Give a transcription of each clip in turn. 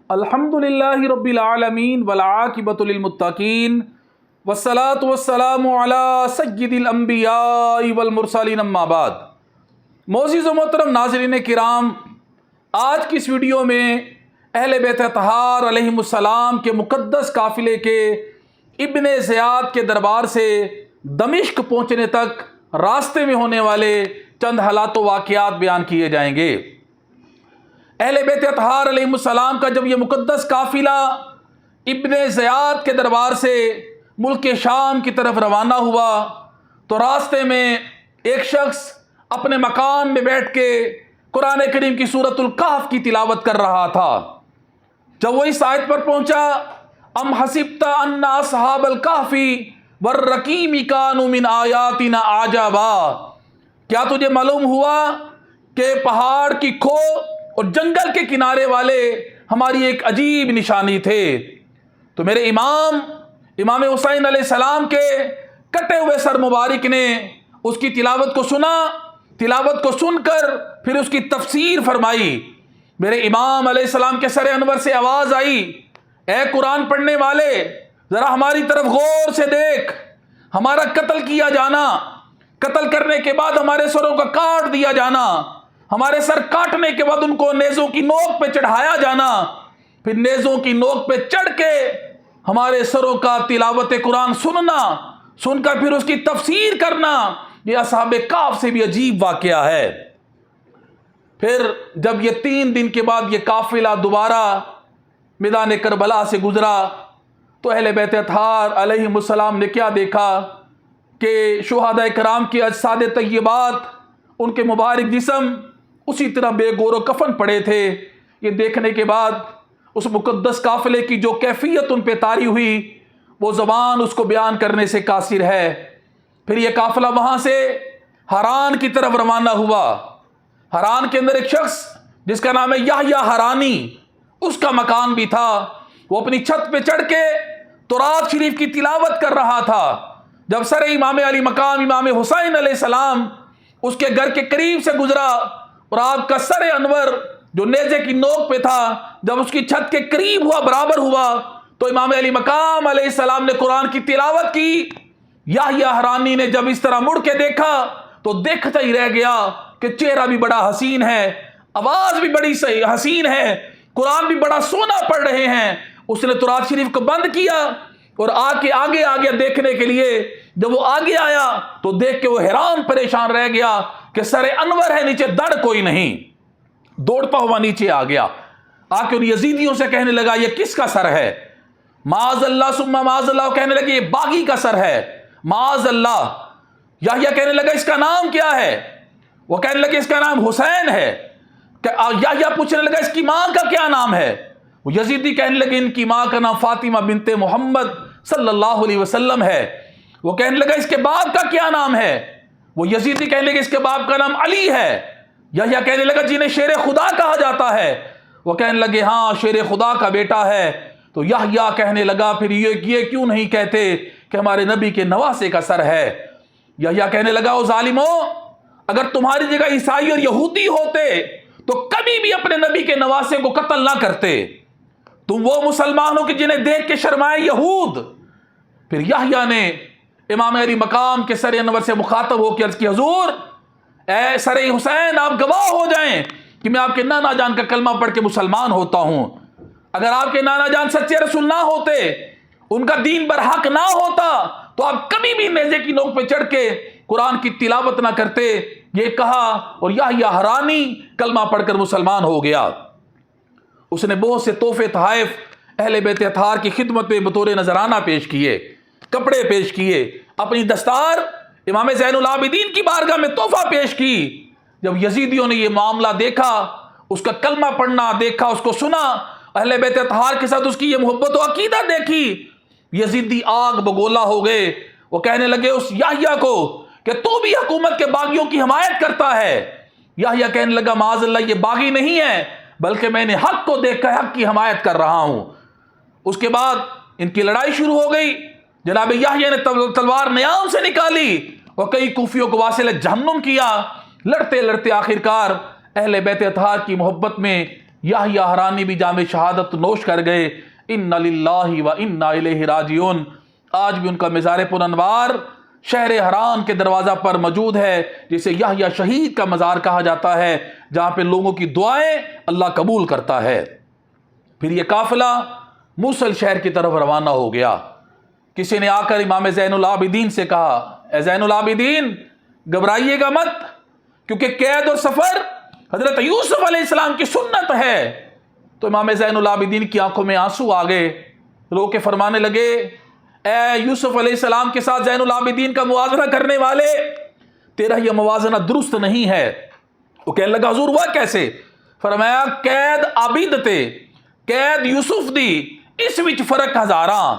الحمدللہ رب العالمین والعاقبۃ للمتقین والصلاۃ والسلام علی سید الانبیاء والمرسلین اما بعد۔ معزز و محترم ناظرین کرام، آج کی اس ویڈیو میں اہل بیت اطہار علیہم السلام کے مقدس قافلے کے ابن زیاد کے دربار سے دمشق پہنچنے تک راستے میں ہونے والے چند حالات و واقعات بیان کیے جائیں گے۔ اہل بیت اطہار علیہ السلام کا جب یہ مقدس قافلہ ابن زیاد کے دربار سے ملک شام کی طرف روانہ ہوا تو راستے میں ایک شخص اپنے مکان میں بیٹھ کے قرآن کریم کی سورۃ الکہف کی تلاوت کر رہا تھا۔ جب وہ اس آیت پر پہنچا، ام حسبت ان اصحاب الکہف والرقیم کانوا من آیاتنا عجبا، کیا تجھے معلوم ہوا کہ پہاڑ کی کھو اور جنگل کے کنارے والے ہماری ایک عجیب نشانی تھے؟ تو میرے امام حسین علیہ السلام کے کٹے ہوئے سر مبارک نے اس کی تلاوت کو سنا، تلاوت کو سن کر پھر اس کی تفسیر فرمائی۔ میرے امام علیہ السلام کے سر انور سے آواز آئی، اے قرآن پڑھنے والے، ذرا ہماری طرف غور سے دیکھ، ہمارا قتل کیا جانا، قتل کرنے کے بعد ہمارے سروں کا کاٹ دیا جانا، ہمارے سر کاٹنے کے بعد ان کو نیزوں کی نوک پہ چڑھایا جانا، پھر نیزوں کی نوک پہ چڑھ کے ہمارے سروں کا تلاوت قرآن سننا، سن کر پھر اس کی تفسیر کرنا، یہ اصحاب کہف سے بھی عجیب واقعہ ہے۔ پھر جب یہ 3 دن کے بعد یہ قافلہ دوبارہ میدان کربلا سے گزرا تو اہل بیت اطہار علیہم السلام نے کیا دیکھا کہ شہداء کرام کی اجساد طیبات، ان کے مبارک جسم اسی طرح بے گور و کفن پڑے تھے۔ یہ دیکھنے کے بعد اس مقدس قافلے کی جو کیفیت ان پہ طاری ہوئی وہ زبان اس کو بیان کرنے سے قاصر ہے۔ پھر یہ قافلہ وہاں سے حران کی طرف روانہ ہوا۔ حران کے اندر ایک شخص جس کا نام ہے یحییٰ حرانی، اس کا مکان بھی تھا۔ وہ اپنی چھت پہ چڑھ کے تورات شریف کی تلاوت کر رہا تھا۔ جب سر امام علی مقام امام حسین علیہ السلام اس کے گھر کے قریب سے گزرا اور آپ کا سر انور جو نیزے کی نوک پہ تھا جب اس کی چھت کے قریب ہوا، برابر ہوا، تو امام علی مقام علیہ السلام نے قرآن کی تلاوت کی۔ یحییٰ حرانی نے جب اس طرح مڑ کے دیکھا تو دیکھتا ہی رہ گیا کہ چہرہ بھی بڑا حسین ہے، آواز بھی بڑی صحیح حسین ہے، قرآن بھی بڑا سونا پڑھ رہے ہیں۔ اس نے تورات شریف کو بند کیا اور آگے دیکھنے کے لیے جب وہ آگے آیا تو دیکھ کے وہ حیران پریشان رہ گیا کہ سر انور ہے، نیچے دڑ کوئی نہیں۔ دوڑتا ہوا نیچے آ گیا، آ کے ان یزیدیوں سے کہنے لگا یہ کس کا سر ہے؟ معاذ اللہ ثم معاذ اللہ، کہنے لگے یہ باغی کا سر ہے، معاذ اللہ۔ یحییٰ کہنے لگا اس کا نام کیا ہے؟ وہ کہنے لگے اس کا نام حسین ہے۔ یحییٰ پوچھنے لگا اس کی ماں کا کیا نام ہے؟ وہ یزیدی کہنے لگے ان کی ماں کا نام فاطمہ بنت محمد صلی اللہ علیہ وسلم ہے۔ وہ کہنے لگا اس کے باپ کا کیا نام ہے؟ وہ یزیدی کہنے لگے اس کے باپ کا نام علی ہے۔ یحییٰ کہنے لگا جنہیں شیر خدا کہا جاتا ہے؟ وہ کہنے لگے ہاں شیر خدا کا بیٹا ہے۔ تو یحییٰ کہنے لگا پھر یہ کیوں نہیں کہتے کہ ہمارے نبی کے نواسے کا سر ہے؟ یحییٰ کہنے لگا او ظالموں، اگر تمہاری جگہ عیسائی اور یہودی ہوتے تو کبھی بھی اپنے نبی کے نواسے کو قتل نہ کرتے، تم وہ مسلمان ہو کہ جنہیں دیکھ کے شرمائے یہود۔ پھر یحییٰ نے امام علی مقام کے سر انور سے مخاطب ہو کے عرض کی حضور اے سر حسین، آپ گواہ ہو جائیں کہ میں آپ کے نانا جان کا کلمہ پڑھ کے مسلمان ہوتا ہوں۔ اگر آپ کے نانا جان سچے رسول نہ ہوتے، ان کا دین برحق نہ ہوتا تو آپ کبھی بھی نیزے کی نوک پہ چڑھ کے قرآن کی تلاوت نہ کرتے۔ یہ کہا اور یحییٰ حرانی کلمہ پڑھ کر مسلمان ہو گیا۔ اس نے بہت سے تحفے تحائف اہل بیت اطہار کی خدمت میں بطور نذرانہ پیش کیے، کپڑے پیش کیے، اپنی دستار امام زین العابدین کی بارگاہ میں تحفہ پیش کی۔ جب یزیدیوں نے یہ معاملہ دیکھا، اس کا کلمہ پڑھنا دیکھا، اس کو سنا، اہل بیت اطہار کے ساتھ اس کی یہ محبت و عقیدہ دیکھی، یزیدی آگ بگولا ہو گئے۔ وہ کہنے لگے اس یحییٰ کو کہ تو بھی حکومت کے باغیوں کی حمایت کرتا ہے۔ یحییٰ کہنے لگا معاذ اللہ یہ باغی نہیں ہے، بلکہ میں نے حق کو دیکھ کر حق کی حمایت کر رہا ہوں۔ اس کے بعد ان کی لڑائی شروع ہو گئی۔ جناب یحییٰ نے تلوار نیام سے نکالی اور کئی کوفیوں کو واصل جہنم کیا۔ لڑتے لڑتے آخرکار اہل بیت اطہار کی محبت میں یحییٰ حرانی بھی جام شہادت نوش کر گئے، اِنَّ لِلَّهِ وَإِنَّا إِلَيْهِ راجعون۔ آج بھی ان کا مزار پر انوار شہر حران کے دروازہ پر موجود ہے، جسے یحییٰ شہید کا مزار کہا جاتا ہے، جہاں پہ لوگوں کی دعائیں اللہ قبول کرتا ہے۔ پھر یہ قافلہ موصل شہر کی طرف روانہ ہو گیا۔ کسی نے آ کر امام زین العابدین سے کہا، اے زین العابدین گھبرائیے گا مت، کیونکہ قید اور سفر حضرت یوسف علیہ السلام کی سنت ہے۔ تو امام زین العابدین کی آنکھوں میں آنسو آ گئے، رو کے فرمانے لگے، اے یوسف علیہ السلام کے ساتھ زین العابدین کا موازنہ کرنے والے، تیرا یہ موازنہ درست نہیں ہے۔ وہ کہنے لگا حضور وہ کیسے؟ فرمایا قید عابد تے، قید یوسف دی، اس وچ فرق ہزاراں۔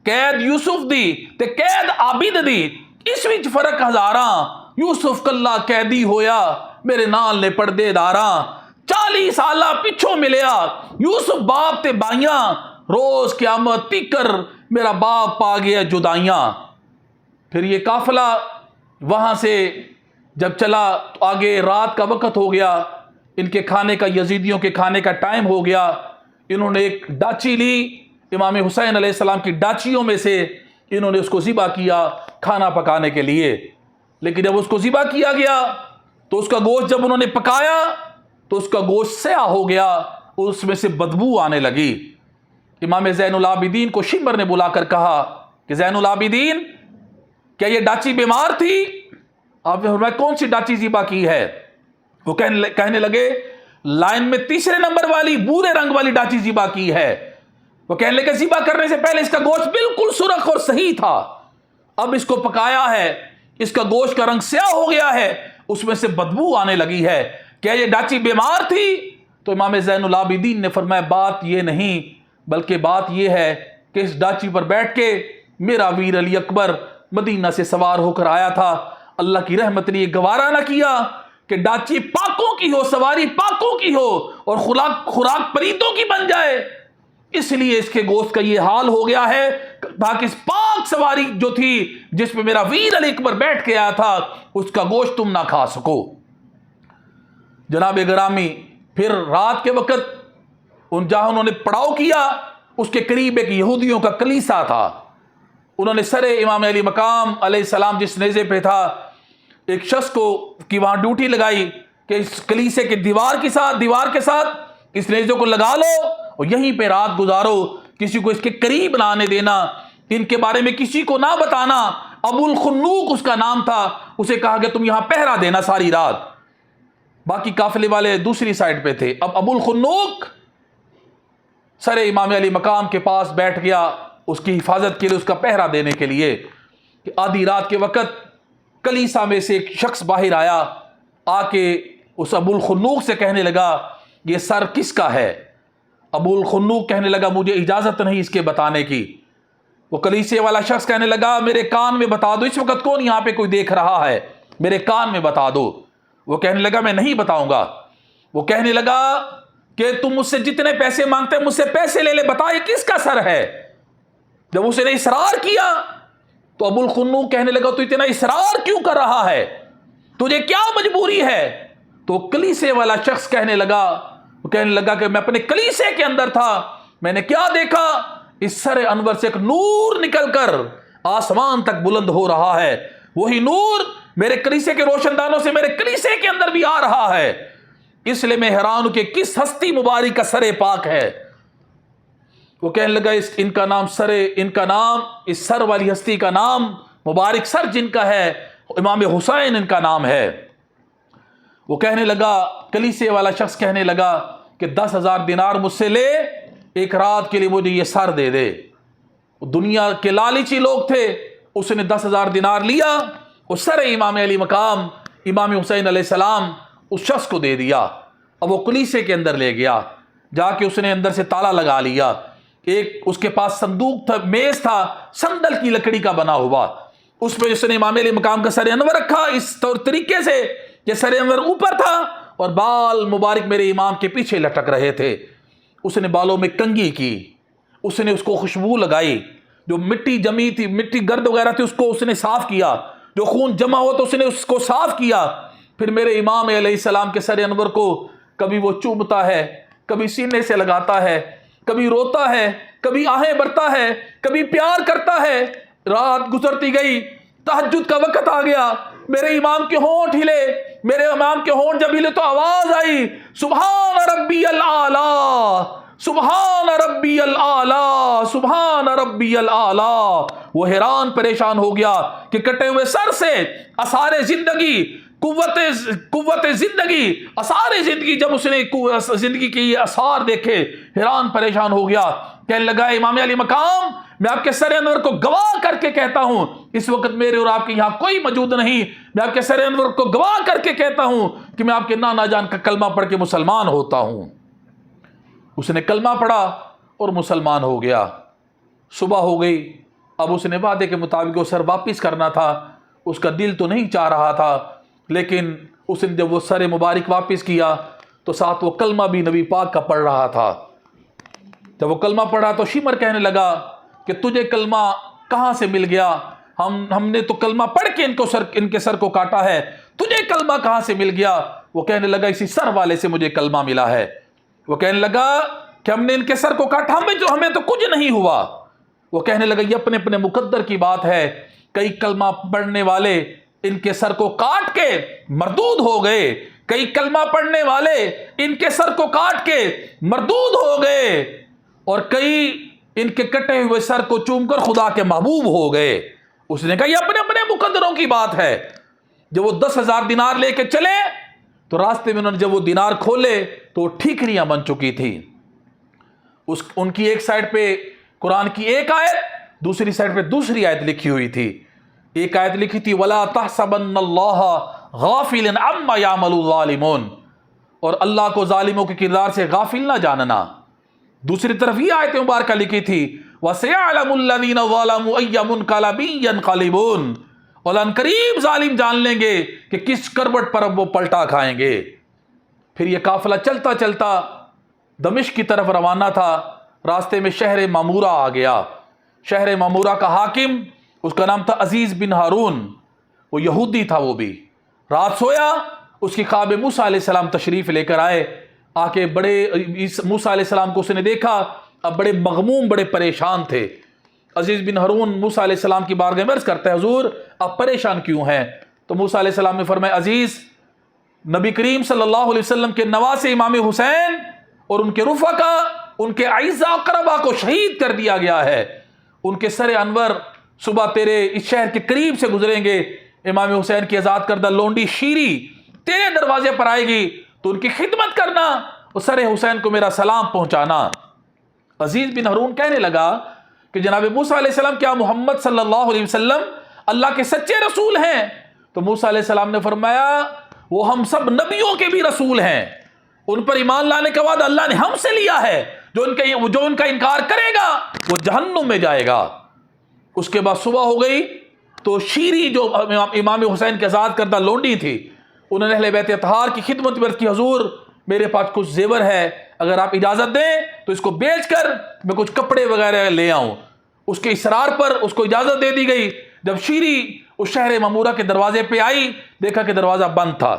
قید یوسف دی تے قید عابد دی، اس وچ فرق ہزاراں۔ یوسف کلا قیدی ہویا، میرے نال نے پردے داراں۔ 40 سالہ پچھوں ملیا یوسف باپ تے بائیاں، روز قیامت تیکر میرا باپ پا گیا جدائیاں۔ پھر یہ قافلہ وہاں سے جب چلا تو آگے رات کا وقت ہو گیا، ان کے کھانے کا، یزیدیوں کے کھانے کا ٹائم ہو گیا۔ انہوں نے ایک ڈاچی لی، امام حسین علیہ السلام کی ڈاچیوں میں سے انہوں نے اس کو ذبح کیا کھانا پکانے کے لیے۔ لیکن جب اس کو ذبح کیا گیا تو اس کا گوشت جب انہوں نے پکایا تو اس کا گوشت سیاہ ہو گیا، اس میں سے بدبو آنے لگی۔ امام زین العابدین کو شمر نے بلا کر کہا کہ زین العابدین کیا یہ ڈاچی بیمار تھی؟ آپ نے فرمایا کون سی ڈاچی ذبح کی ہے؟ وہ کہنے لگے لائن میں تیسرے نمبر والی بورے رنگ والی ڈاچی ذبح کی ہے۔ وہ کہنے لگے ذبح کرنے سے پہلے اس کا گوشت بالکل سرخ اور صحیح تھا، اب اس کو پکایا ہے، اس کا گوشت کا رنگ سیاہ ہو گیا ہے، اس میں سے بدبو آنے لگی ہے، کیا یہ ڈاچی بیمار تھی؟ تو امام زین العابدین نے فرمایا بات یہ نہیں، بلکہ بات یہ ہے کہ اس ڈاچی پر بیٹھ کے میرا ویر علی اکبر مدینہ سے سوار ہو کر آیا تھا۔ اللہ کی رحمت نے یہ گوارا نہ کیا کہ ڈاچی پاکوں کی ہو، سواری پاکوں کی ہو اور خوراک پریتوں کی بن جائے، اس لیے اس کے گوشت کا یہ حال ہو گیا ہے تاکہ اس پاک سواری جو تھی جس پہ میرا ویر علی اکبر بیٹھ کے آیا تھا اس کا گوشت تم نہ کھا سکو۔ جناب گرامی، پھر رات کے وقت جہاں انہوں نے پڑاؤ کیا اس کے قریب ایک یہودیوں کا کلیسا تھا۔ انہوں نے سر امام علی مقام علیہ السلام جس نیزے پہ تھا، ایک شخص کی وہاں ڈیوٹی لگائی کہ اس کلیسے کے دیوار کے ساتھ اس نیزے کو لگا لو اور یہیں پہ رات گزارو، کسی کو اس کے قریب نہ آنے دینا، ان کے بارے میں کسی کو نہ بتانا۔ ابو الخنوق اس کا نام تھا، اسے کہا کہ تم یہاں پہرا دینا ساری رات۔ باقی قافلے والے دوسری سائڈ پہ تھے۔ اب ابو الخنوق سر امام علی مقام کے پاس بیٹھ گیا اس کی حفاظت کے لیے، اس کا پہرا دینے کے لیے کہ آدھی رات کے وقت کلیسا میں سے ایک شخص باہر آیا، آ کے اس ابو الخنوق سے کہنے لگا یہ سر کس کا ہے؟ ابو الخنوق کہنے لگا مجھے اجازت نہیں اس کے بتانے کی۔ وہ کلیسے والا شخص کہنے لگا میرے کان میں بتا دو، اس وقت کون یہاں پہ کوئی دیکھ رہا ہے، میرے کان میں بتا دو۔ وہ کہنے لگا میں نہیں بتاؤں گا۔ وہ کہنے لگا کہ تم مجھ سے جتنے پیسے مانگتے مجھ سے پیسے لے لے، بتا یہ کس کا سر ہے۔ جب اس نے اصرار کیا تو ابو الخنوق کہنے لگا تو اتنا اصرار کیوں کر رہا ہے، تجھے کیا مجبوری ہے؟ تو کلیسے والا شخص کہنے لگا کہ میں اپنے کلیسے کے اندر تھا، میں نے کیا دیکھا، اس سر انور سے ایک نور نکل کر آسمان تک بلند ہو رہا ہے، وہی نور میرے کلیسے کے روشن دانوں سے میرے کلیسے کے اندر بھی آ رہا ہے، اس لیے میں حیران ہوں کہ کس ہستی مبارک کا سر پاک ہے۔ وہ کہنے لگا ان کا نام اس سر والی ہستی کا نام مبارک سر جن کا ہے امام حسین ان کا نام ہے۔ وہ کہنے لگا، کلیسے والا شخص کہنے لگا کہ 10,000 دینار مجھ سے لے، ایک رات کے لیے مجھے یہ سر دے دے۔ دنیا کے لالچی لوگ تھے، اس نے 10,000 دینار لیا، اس سر امام علی مقام امام حسین علیہ السلام اس شخص کو دے دیا۔ اب وہ کلیسے کے اندر لے گیا، جا کے اس نے اندر سے تالا لگا لیا۔ ایک اس کے پاس صندوق تھا، میز تھا سندل کی لکڑی کا بنا ہوا، اس پہ اس نے امام علی مقام کا سر انور رکھا اس طریقے سے کہ سر انور اوپر تھا اور بال مبارک میرے امام کے پیچھے لٹک رہے تھے۔ اس نے بالوں میں کنگھی کی، اس نے اس کو خوشبو لگائی، جو مٹی جمی تھی، مٹی گرد وغیرہ تھی، اس کو اس نے صاف کیا، جو خون جمع ہوا تو اس نے اس کو صاف کیا۔ پھر میرے امام علیہ السلام کے سر انور کو کبھی وہ چومتا ہے، کبھی سینے سے لگاتا ہے، کبھی روتا ہے، کبھی آہیں بھرتا ہے، کبھی پیار کرتا ہے۔ رات گزرتی گئی، تہجد کا وقت آ گیا، میرے امام کے ہونٹ ہلے، میرے امام کے ہونٹ جب ہلے تو آواز آئی، سبحان ربی الاعلی، سبحان ربی الاعلی، سبحان ربی الاعلی۔ وہ حیران پریشان ہو گیا کہ کٹے ہوئے سر سے آثار زندگی، قوت زندگی، آثار زندگی، جب اس نے زندگی کے یہ آثار دیکھے حیران پریشان ہو گیا۔ کہنے لگا امام علی مقام، میں آپ کے سر انور کو گواہ کر کے کہتا ہوں، اس وقت میرے اور آپ کے یہاں کوئی موجود نہیں، میں آپ کے سر انور کو گواہ کر کے کہتا ہوں کہ میں آپ کے نانا جان کا کلمہ پڑھ کے مسلمان ہوتا ہوں۔ اس نے کلمہ پڑھا اور مسلمان ہو گیا۔ صبح ہو گئی، اب اس نے وعدے کے مطابق وہ سر واپس کرنا تھا، اس کا دل تو نہیں چاہ رہا تھا، لیکن اس نے جب وہ سر مبارک واپس کیا تو ساتھ وہ کلمہ بھی نبی پاک کا پڑھ رہا تھا۔ جب وہ کلمہ پڑھا تو شمر کہنے لگا کہ تجھے کلمہ کہاں سے مل گیا؟ ہم نے تو کلمہ پڑھ کے ان کے سر کو کاٹا ہے، تجھے کلمہ کہاں سے مل گیا؟ وہ کہنے لگا اسی سر والے سے مجھے کلمہ ملا ہے۔ وہ کہنے لگا کہ ہم نے ان کے سر کو کاٹا، ہمیں تو کچھ نہیں ہوا۔ وہ کہنے لگا یہ اپنے اپنے مقدر کی بات ہے، کئی کلمہ پڑھنے والے ان کے سر کو کاٹ کے مردود ہو گئے، کئی کلمہ پڑھنے والے ان کے سر کو کاٹ کے مردود ہو گئے، اور کئی ان کے کٹے ہوئے سر کو چوم کر خدا کے محبوب ہو گئے۔ اس نے کہا یہ اپنے اپنے مقدروں کی بات ہے۔ جب وہ 10,000 دینار لے کے چلے تو راستے میں انہوں نے جب وہ دینار کھولے تو وہ ٹھیکریاں بن چکی تھی۔ ان کی ایک سائڈ پہ قرآن کی ایک آیت، دوسری سائڈ پہ دوسری آیت لکھی ہوئی تھی۔ ایک آیت لکھی تھی وَلَا تَحْسَبَنَّ اللَّهَ غَافِلًا عَمَّا يَعْمَلُ الظَّالِمُونَ، اور اللہ کو ظالموں کے کردار سے غافل نہ جاننا۔ دوسری طرف یہ آیت مبارکہ لکھی تھی وَسَيَعْلَمُ الَّذِينَ ظَلَمُوا أَيَّ مُنْقَلَبٍ يَنْقَلِبُونَ، اور ان قریب ظالم جان لیں گے کہ کس کروٹ پر اب وہ پلٹا کھائیں گے۔ پھر یہ قافلہ چلتا چلتا دمشق کی طرف روانہ تھا، راستے میں شہر مامورہ آ گیا۔ شہر مامورہ کا حاکم، اس کا نام تھا عزیز بن ہارون، وہ یہودی تھا۔ وہ بھی رات سویا، اس کی خواب موسیٰ علیہ السلام تشریف لے کر آئے۔ آ کے بڑے موسیٰ علیہ السلام کو اس نے دیکھا، اب بڑے مغموم، بڑے پریشان تھے۔ عزیز بن ہارون موسیٰ علیہ السلام کی بارگاہ میں عرض کرتا ہے حضور آپ پریشان کیوں ہیں؟ تو موسیٰ علیہ السلام نے فرمایا عزیز، نبی کریم صلی اللہ علیہ وسلم کے نواسے امام حسین اور ان کے رفقا، ان کے اعزاء اقربا کو شہید کر دیا گیا ہے۔ ان کے سر انور صبح تیرے اس شہر کے قریب سے گزریں گے، امام حسین کی آزاد کردہ لونڈی شیری تیرے دروازے پر آئے گی تو ان کی خدمت کرنا اور سر حسین کو میرا سلام پہنچانا۔ عزیز بن ہارون کہنے لگا کہ جناب موسیٰ علیہ السلام کیا محمد صلی اللہ علیہ وسلم اللہ کے سچے رسول ہیں؟ تو موسیٰ علیہ السلام نے فرمایا وہ ہم سب نبیوں کے بھی رسول ہیں، ان پر ایمان لانے کے بعد اللہ نے ہم سے لیا ہے، جو ان کا انکار کرے گا وہ جہنم میں جائے گا۔ اس کے بعد صبح ہو گئی تو شیری جو امام حسین کے آزاد کردہ لونڈی تھی، انہوں نے اہل بیت اطہار کی خدمت میں کی حضور میرے پاس کچھ زیور ہے، اگر آپ اجازت دیں تو اس کو بیچ کر میں کچھ کپڑے وغیرہ لے آؤں۔ اس کے اصرار پر اس کو اجازت دے دی گئی۔ جب شیری اس شہر مامورہ کے دروازے پہ آئی، دیکھا کہ دروازہ بند تھا۔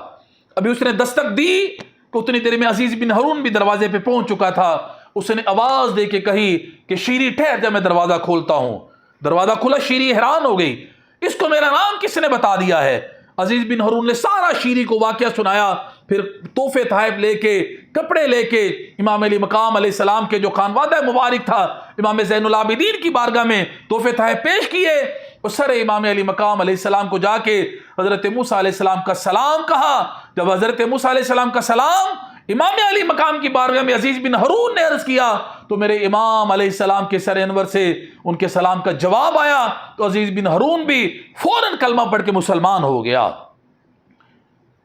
ابھی اس نے دستک دی کہ اتنی دیر میں عزیز بن ہارون بھی دروازے پہ پہنچ چکا تھا۔ اس نے آواز دے کے کہی کہ شیری ٹھہر جا، میں دروازہ کھولتا ہوں۔ دروازہ کھلا، شیری حیران ہو گئی، اس کو میرا نام کس نے بتا دیا ہے؟ عزیز بن ہارون نے سارا شیری کو واقعہ سنایا، پھر تحفے تحائف لے کے، کپڑے لے کے امام علی مقام علیہ السلام کے جو خانوادہ مبارک تھا امام زین العابدین کی بارگاہ میں تحفے تحائف پیش کیے، اور سر امام علی مقام علیہ السلام کو جا کے حضرت موسیٰ علیہ السلام کا سلام کہا۔ جب حضرت موسیٰ علیہ السلام کا سلام امام علی مقام کی بارگاہ میں عزیز بن ہارون نے عرض کیا تو میرے امام علیہ السلام کے سر انور سے ان کے سلام کا جواب آیا، تو عزیز بن ہارون بھی فوراً کلمہ پڑھ کے مسلمان ہو گیا۔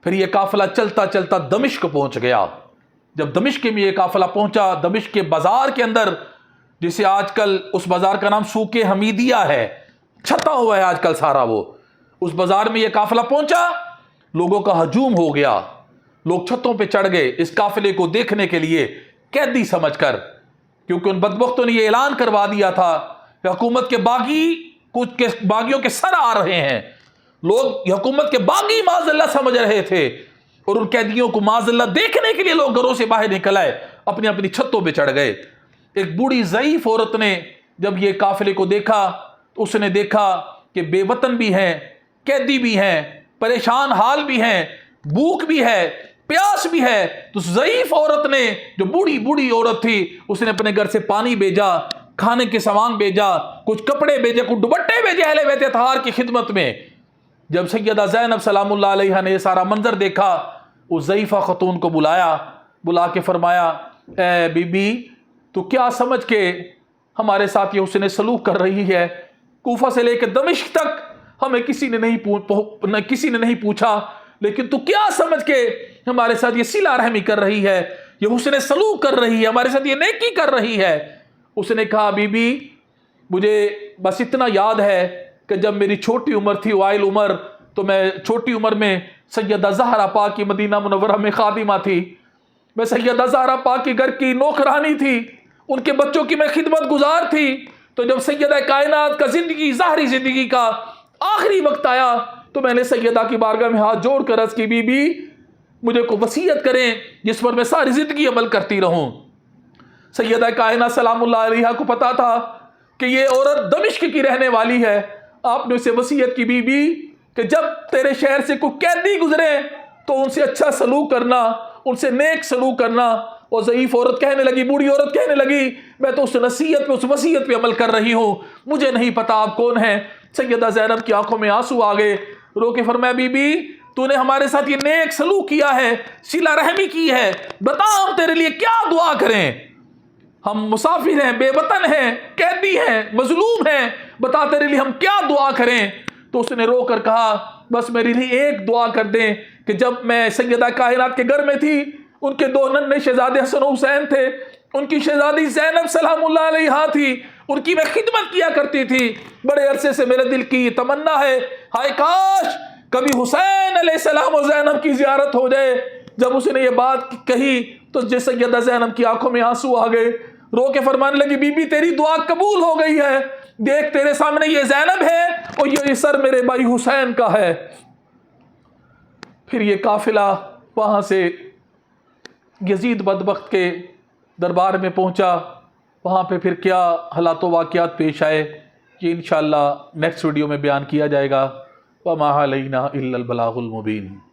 پھر یہ قافلہ چلتا چلتا دمشق پہنچ گیا۔ جب دمشق میں یہ قافلہ پہنچا، دمشق کے بازار کے اندر، جسے آج کل اس بازار کا نام سوق حمیدیہ ہے، چھتا ہوا ہے آج کل سارا، وہ اس بازار میں یہ قافلہ پہنچا، لوگوں کا ہجوم ہو گیا، لوگ چھتوں پہ چڑھ گئے اس قافلے کو دیکھنے کے لیے قیدی سمجھ کر، کیونکہ ان بدبختوں نے یہ اعلان کروا دیا تھا کہ حکومت کے باغیوں کے سر آ رہے ہیں۔ لوگ حکومت کے باغی معاذ اللہ سمجھ رہے تھے، اور ان قیدیوں کو معاذ اللہ دیکھنے کے لیے لوگ گھروں سے باہر نکل آئے۔ اپنی اپنی چھتوں پہ چڑھ گئے۔ ایک بوڑھی ضعیف عورت نے جب یہ قافلے کو دیکھا تو اس نے دیکھا کہ بے وطن بھی ہیں، قیدی بھی ہیں، پریشان حال بھی ہیں، بھوک بھی ہے، پیاس بھی ہے، تو ضعیف عورت نے، جو بوڑھی عورت تھی، اس نے اپنے گھر سے پانی بھیجا، کھانے کے سامان بھیجا، کچھ کپڑے بھیجے، کچھ دوپٹے بھیجے اہل بیت اطہار کی خدمت میں۔ جب سیدہ زینب سلام اللہ علیہا نے یہ سارا منظر دیکھا، اس ضعیفہ خاتون کو بلا کے فرمایا، اے بی بی، تو کیا سمجھ کے ہمارے ساتھ یہ حسن سلوک کر رہی ہے؟ کوفہ سے لے کے دمشق تک ہمیں کسی نے نہیں پوچھا، لیکن تو کیا سمجھ کے ہمارے ساتھ یہ صلہ رحمی کر رہی ہے، یہ حسن سلوک کر رہی ہے، ہمارے ساتھ یہ نیکی کر رہی ہے؟ اس نے کہا، بی بی، مجھے بس اتنا یاد ہے کہ جب میری چھوٹی عمر تھی، وائل عمر، تو میں چھوٹی عمر میں سیدہ زہرا پاک کی مدینہ منورہ میں خادمہ تھی، میں سیدہ زہرا پاک کی گھر کی نوکرانی تھی، ان کے بچوں کی میں خدمت گزار تھی۔ تو جب سیدہ کائنات کا ظاہری زندگی کا آخری وقت آیا تو میں نے سیدہ کی بارگاہ میں ہاتھ جوڑ کر عرض کی، بی بی، مجھے کو وصیت کریں جس پر میں ساری زندگی عمل کرتی رہوں۔ سیدہ کائنات سلام اللہ علیہا کو پتا تھا کہ یہ عورت دمشق کی رہنے والی ہے۔ آپ نے اسے وصیت کی، بی بی، کہ جب تیرے شہر سے کوئی قیدی گزرے تو ان سے اچھا سلوک کرنا، ان سے نیک سلوک کرنا۔ اور ضعیف عورت کہنے لگی، بوڑھی عورت کہنے لگی، میں تو اس نصیحت پہ، اس وصیت پہ عمل کر رہی ہوں، مجھے نہیں پتا آپ کون ہیں۔ سیدہ زینب کی آنکھوں میں آنسو آ گئے، رو کے فرمایا، بی بی، تو نے ہمارے ساتھ یہ نیک سلوک کیا ہے، صلہ رحمی کی ہے، بتا ہم تیرے لیے کیا دعا کریں؟ ہم مسافر ہیں، بے وطن ہیں، قیدی ہیں، مظلوم ہیں، بتا تیرے لیے ہم کیا دعا کریں؟ تو اس نے رو کر کہا، بس میرے لیے ایک دعا کر دیں کہ جب میں سیدہ کائنات کے گھر میں تھی، ان کے دو ننھے شہزادے حسن و حسین تھے، ان کی شہزادی زینب سلام اللہ علیہا تھی، ان کی میں خدمت کیا کرتی تھی، بڑے عرصے سے میرے دل کی تمنا ہے، ہائے کاش کبھی حسین علیہ السلام اور زینب کی زیارت ہو جائے۔ جب اس نے یہ بات کہی تو سیدہ زینب کی آنکھوں میں آنسو آ گئے، رو کے فرمانے لگی، بی بی، تیری دعا قبول ہو گئی ہے، دیکھ تیرے سامنے یہ زینب ہے اور یہ سر میرے بھائی حسین کا ہے۔ پھر یہ قافلہ وہاں سے یزید بدبخت کے دربار میں پہنچا، وہاں پہ پھر کیا حالات و واقعات پیش آئے یہ انشاءاللہ نیکسٹ ویڈیو میں بیان کیا جائے گا۔ وَمَا عَلَيْنَا إِلَّا الْبَلَاغُ الْمُبِينُ۔